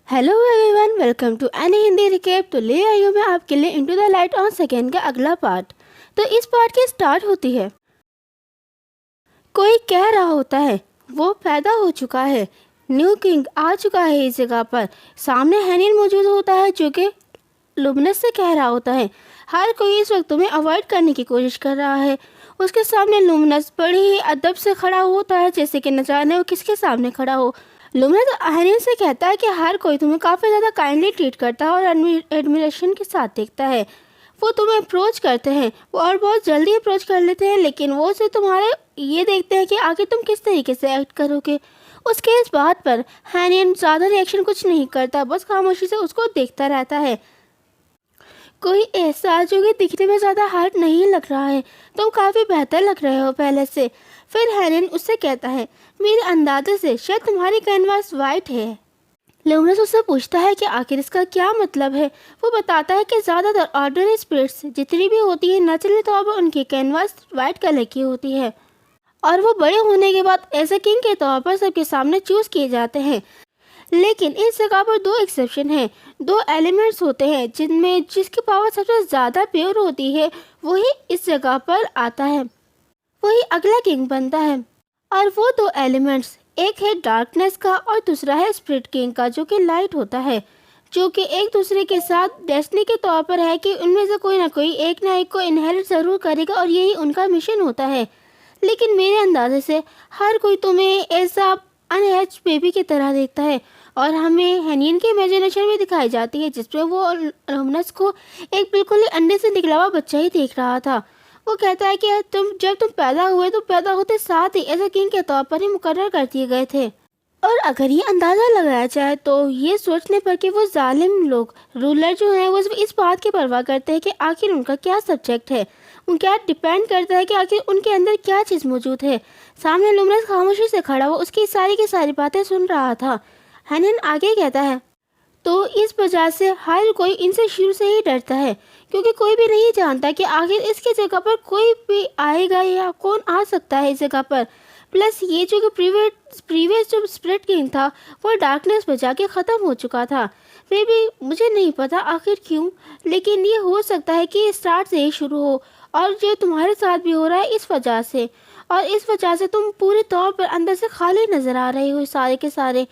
Hello everyone, welcome to any Hindi recap. तो ले आई हूँ मैं आपके लिए into the light on second का अगला पार्ट। तो इस पार्ट की स्टार्ट होती है, कोई कह रहा होता है वो पैदा हो चुका है, न्यू किंग आ चुका है इस जगह पर। सामने हैनिन मौजूद होता है जो कि लुमिनस से कह रहा होता है हर कोई इस वक्त तुम्हें अवॉइड करने की कोशिश कर रहा है। उसके सामने लुमिनस बड़ी ही अदब से खड़ा होता है, जैसे कि न जाने वो किसके सामने खड़ा हो। लुमिनस हैनिन से कहता है कि हर कोई तुम्हें काफ़ी ज़्यादा काइंडली ट्रीट करता है और एडमिरेशन के साथ देखता है। वो तुम्हें अप्रोच करते हैं और बहुत जल्दी अप्रोच कर लेते हैं, लेकिन वो सिर्फ तुम्हारे ये देखते हैं कि आगे तुम किस तरीके से एक्ट करोगे। उसके इस बात पर हैनिन ज़्यादा रिएक्शन कुछ नहीं करता, बस खामोशी से उसको देखता रहता है। कोई एहसास जो कि दिखने में ज़्यादा हार्ड नहीं लग रहा है, तुम काफ़ी बेहतर लग रहे हो पहले से। फिर हैनिन उससे कहता है मेरे अंदाजे से शायद तुम्हारी कैनवास वाइट है। लुमिनस उससे पूछता है कि आखिर इसका क्या मतलब है। वो बताता है कि ज़्यादातर ऑर्डिनरी स्पिरिट्स जितनी भी होती है नेचुरली तौर पर उनकी कैनवास वाइट कलर की होती है, और वो बड़े होने के बाद एज ए किंग के तौर पर सबके सामने चूज़ किए जाते हैं। लेकिन इस जगह पर दो एक्सेप्शन हैं, दो एलिमेंट्स होते हैं जिनमें जिसकी पावर सबसे ज़्यादा प्योर होती है वही इस जगह पर आता है, वही अगला किंग बनता है। और वो दो एलिमेंट्स, एक है डार्कनेस का और दूसरा है स्पिरिट किंग का जो कि लाइट होता है, जो कि एक दूसरे के साथ डेस्टिनी के तौर पर है कि उनमें से कोई ना कोई एक ना एक को इनहेरिट ज़रूर करेगा और यही उनका मिशन होता है। लेकिन मेरे अंदाजे से हर कोई तुम्हें ऐसा अनहैच्ड बेबी की तरह देखता है, और हमें हैनिन की इमेजिनेशन में दिखाई जाती है जिसमें वो लुमिनस को एक बिल्कुल ही अंडे से निकला हुआ बच्चा ही देख रहा था। वो कहता है कि जब तुम पैदा हुए तो पैदा होते साथ ही ऐसे किंग के तौर पर ही मुकर्रर कर दिए गए थे। और अगर ये अंदाज़ा लगाया जाए तो ये सोचने पर कि वो जालिम लोग रूलर जो हैं वो सिर्फ इस बात की परवाह करते हैं कि आखिर उनका क्या सब्जेक्ट है, उनका डिपेंड करता है कि आखिर उनके अंदर क्या चीज़ मौजूद है। सामने लुमिनस खामोशी से खड़ा हुआ उसकी सारी की सारी बातें सुन रहा था। हैनिन आगे कहता है तो इस वजह से हर कोई इनसे शुरू से ही डरता है, क्योंकि कोई भी नहीं जानता कि आखिर इसकी जगह पर कोई भी आएगा या कौन आ सकता है इस जगह पर। प्लस ये जो कि प्रीवियस जो स्पिरिट किंग था वो डार्कनेस बचा के ख़त्म हो चुका था। फिर भी मुझे नहीं पता आखिर क्यों, लेकिन ये हो सकता है कि स्टार्ट से ही शुरू हो, और जो तुम्हारे साथ भी हो रहा है इस वजह से, और इस वजह से तुम पूरे तौर पर अंदर से खाली नज़र आ रहे हो सारे के सारे।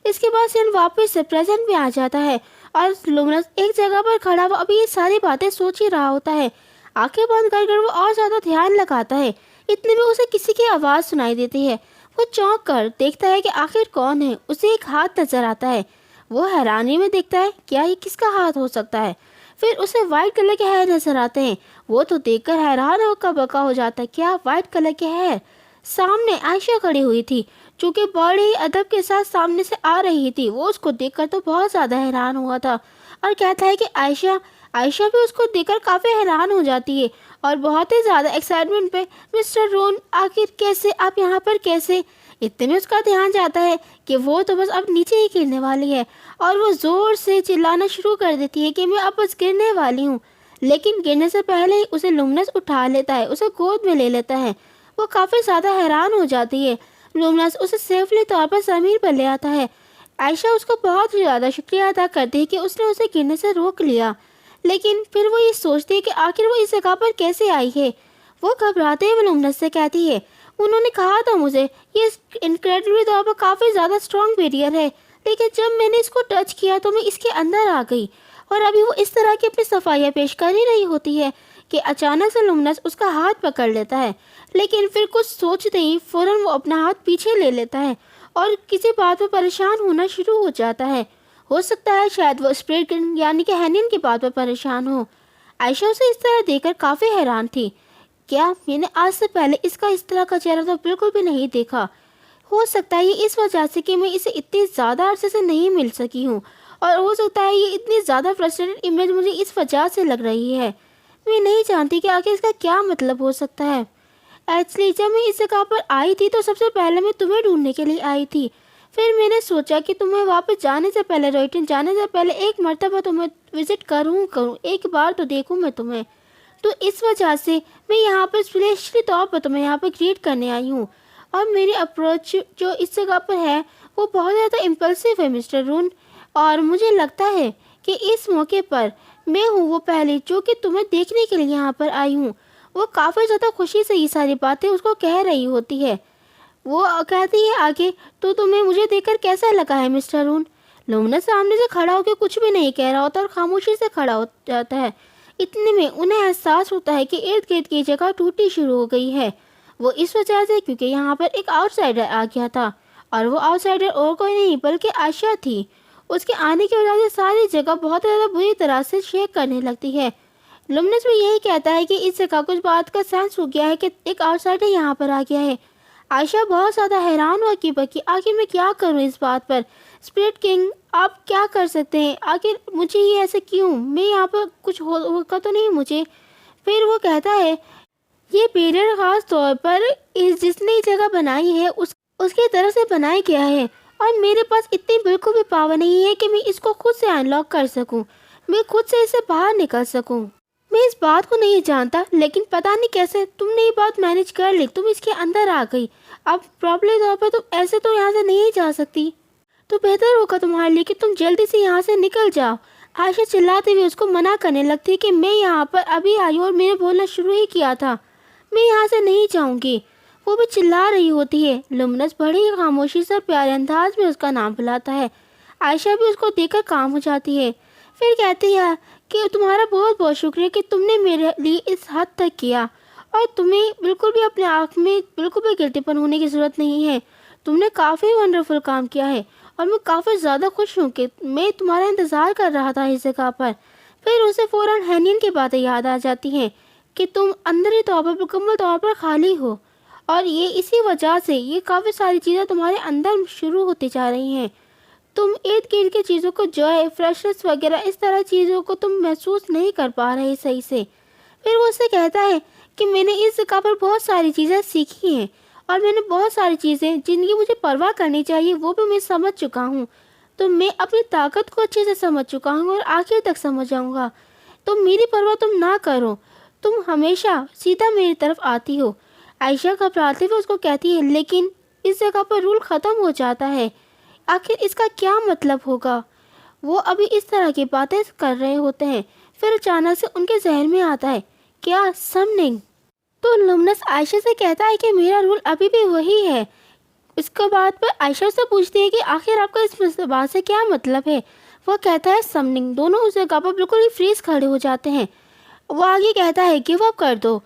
इसके बाद सीन वापस से प्रेजेंट में आ जाता है और लुमिनस एक जगह पर खड़ा हुआ अभी ये सारी बातें सोच ही रहा होता है। आंखें बंद कर कर वो और ज़्यादा ध्यान लगाता है, इतने में उसे किसी की आवाज़ सुनाई देती है। वो चौंक कर देखता है कि आखिर कौन है। उसे एक हाथ नजर आता है। वो हैरानी में देखता है क्या ये किसका हाथ हो सकता है। फिर उसे वाइट कलर के हेयर नजर आते हैं। वो तो देखकर हैरान होकर बका हो जाता है, क्या वाइट कलर के हेयर। सामने आयशा खड़ी हुई थी जो कि बड़े ही अदब के साथ सामने से आ रही थी। वो उसको देखकर तो बहुत ज़्यादा हैरान हुआ था और कहता है कि आयशा आयशा भी उसको देखकर काफ़ी हैरान हो जाती है और बहुत ही ज़्यादा एक्साइटमेंट पे मिस्टर रोन आखिर कैसे, आप यहाँ पर कैसे। इतने में उसका ध्यान जाता है कि वो तो बस अब नीचे ही गिरने वाली है, और वो ज़ोर से चिल्लाना शुरू कर देती है कि मैं अब बस गिरने वाली हूँ। लेकिन गिरने से पहले ही उसे लुमिनस उठा लेता है, उसे गोद में ले लेता है। वो काफ़ी ज़्यादा हैरान हो जाती है। लुमिनस उसे सेफली तौर पर ज़मीन पर ले आता है। आयशा उसको बहुत ही ज़्यादा शुक्रिया अदा करती है कि उसने उसे गिरने से रोक लिया, लेकिन फिर वो ये सोचती है कि आखिर वो इस जगह पर कैसे आई है। वो घबराते हुए लुमिनस से कहती है उन्होंने कहा था मुझे ये इनक्रेडिबली तौर पर काफ़ी ज़्यादा स्ट्रॉन्ग बैरियर है, लेकिन जब मैंने इसको टच किया तो मैं इसके अंदर आ गई। और अभी वो इस तरह की अपनी सफाइयाँ पेश कर ही रही होती है कि अचानक से लुमिनस उसका हाथ पकड़ लेता है, लेकिन फिर कुछ सोचते ही फ़ौरन वो अपना हाथ पीछे ले लेता है और किसी बात पर परेशान होना शुरू हो जाता है। हो सकता है शायद वो स्पिरिट यानी कि हैनिन की बात पर परेशान हो। आयशा उसे इस तरह देखकर काफ़ी हैरान थी। क्या मैंने आज से पहले इसका इस तरह का चेहरा तो बिल्कुल भी नहीं देखा। हो सकता है ये इस वजह से कि मैं इसे इतनी ज़्यादा अरसे से नहीं मिल सकी हूँ, और हो सकता है ये इतनी ज़्यादा फ्रस्ट्रेटेड इमेज मुझे इस वजह से लग रही है। मैं नहीं जानती कि आखिर इसका क्या मतलब हो सकता है। एक्चुअली जब मैं इस जगह पर आई थी तो सबसे पहले मैं तुम्हें ढूंढने के लिए आई थी। फिर मैंने सोचा कि तुम्हें वापस जाने से पहले, रोइटन जाने से पहले एक मर्तबा तुम्हें विज़िट करूँ, एक बार तो देखूँ मैं तुम्हें। तो इस वजह से मैं यहाँ पर स्पेशली तौर पर तुम्हें यहाँ पर ग्रीट करने आई हूँ। और मेरी अप्रोच जो इस जगह पर है वो बहुत ज़्यादा इम्पल्सिव है मिस्टर रून। اور مجھے لگتا ہے کہ اس موقع پر میں ہوں وہ پہلے جو کہ تمہیں دیکھنے کے لیے یہاں پر آئی ہوں۔ وہ کافی زیادہ خوشی سے یہ ساری باتیں اس کو کہہ رہی ہوتی ہے۔ وہ کہتی ہے آگے، تو تمہیں مجھے دیکھ کر کیسا لگا ہے مسٹر رون؟ لومنس سامنے سے کھڑا ہو کے کچھ بھی نہیں کہہ رہا ہوتا اور خاموشی سے کھڑا ہو جاتا ہے۔ اتنے میں انہیں احساس ہوتا ہے کہ ارد گرد کی جگہ ٹوٹی شروع ہو گئی ہے۔ وہ اس وجہ سے کیونکہ یہاں پر ایک آؤٹ سائڈر آ گیا تھا، اور وہ آؤٹ سائڈر اور کوئی نہیں بلکہ عائشہ تھی۔ اس کے آنے کی وجہ سے ساری جگہ بہت زیادہ بری طرح سے شیک کرنے لگتی ہے۔ لومنس بھی یہی کہتا ہے کہ اس جگہ کچھ بات کا سینس ہو گیا ہے کہ ایک آؤٹ سائڈر یہاں پر آ گیا ہے۔ عائشہ بہت زیادہ حیران ہوا کہ آخر میں کیا کروں اس بات پر؟ اسپرٹ کنگ آپ کیا کر سکتے ہیں؟ آخر مجھے یہ ایسے کیوں؟ میں یہاں پر کچھ ہوگا تو نہیں مجھے؟ پھر وہ کہتا ہے یہ پیریڈ خاص طور پر جس نے یہ جگہ بنائی ہے اس کی طرف سے بنایا گیا ہے، اور میرے پاس اتنی بالکل بھی پاور نہیں ہے کہ میں اس کو خود سے ان لاک کر سکوں، میں خود سے اسے باہر نکل سکوں۔ میں اس بات کو نہیں جانتا، لیکن پتہ نہیں کیسے تم نے یہ بات مینج کر لی، تم اس کے اندر آ گئی۔ اب پرابلم طور پر تم ایسے تو یہاں سے نہیں جا سکتی، تو بہتر ہوگا تمہارے لیے کہ تم جلدی سے یہاں سے نکل جاؤ۔ عائشہ چلاتے ہوئے اس کو منع کرنے لگتی کہ میں یہاں پر ابھی آئی ہوں اور میں نے بولنا شروع ہی کیا تھا، میں یہاں سے نہیں جاؤں گی۔ وہ بھی چلا رہی ہوتی ہے۔ لومنس بڑی خاموشی سے پیارے انداز میں اس کا نام بلاتا ہے۔ عائشہ بھی اس کو دیکھ کر کام ہو جاتی ہے، پھر کہتی ہے کہ تمہارا بہت بہت شکریہ کہ تم نے میرے لیے اس حد تک کیا، اور تمہیں بالکل بھی اپنے آپ میں بالکل بھی گلٹی پن ہونے کی ضرورت نہیں ہے۔ تم نے کافی ونڈرفل کام کیا ہے، اور میں کافی زیادہ خوش ہوں کہ میں تمہارا انتظار کر رہا تھا اس جگہ پر۔ پھر اسے فوراً ہینین کی باتیں یاد آ جاتی ہیں کہ تم اندری طور پر مکمل طور پر خالی ہو، اور یہ اسی وجہ سے یہ کافی ساری چیزیں تمہارے اندر شروع ہوتی جا رہی ہیں۔ تم ارد گرد کی چیزوں کو جوائے، فریشنس وغیرہ اس طرح چیزوں کو تم محسوس نہیں کر پا رہے صحیح سے۔ پھر وہ اسے کہتا ہے کہ میں نے اس جگہ پر بہت ساری چیزیں سیکھی ہیں، اور میں نے بہت ساری چیزیں جن کی مجھے پرواہ کرنی چاہیے وہ بھی میں سمجھ چکا ہوں۔ تو میں اپنی طاقت کو اچھے سے سمجھ چکا ہوں اور آخر تک سمجھ جاؤں گا۔ تو میری پرواہ تم نہ کرو، تم ہمیشہ سیدھا میری طرف آتی ہو۔ عائشہ گھبراتے ہوئے اس کو کہتی ہے لیکن اس جگہ پر رول ختم ہو جاتا ہے، آخر اس کا کیا مطلب ہوگا؟ وہ ابھی اس طرح کی باتیں کر رہے ہوتے ہیں، پھر اچانک سے ان کے ذہن میں آتا ہے کیا سمننگ؟ تو لومنس عائشہ سے کہتا ہے کہ میرا رول ابھی بھی وہی ہے۔ اس کے بعد پر عائشہ سے پوچھتی ہے کہ آخر آپ کا اس بات سے کیا مطلب ہے؟ وہ کہتا ہے سمننگ۔ دونوں اس جگہ پر بالکل ہی فریز کھڑے ہو جاتے ہیں۔ وہ آگے کہتا ہے گیو اپ کر دو،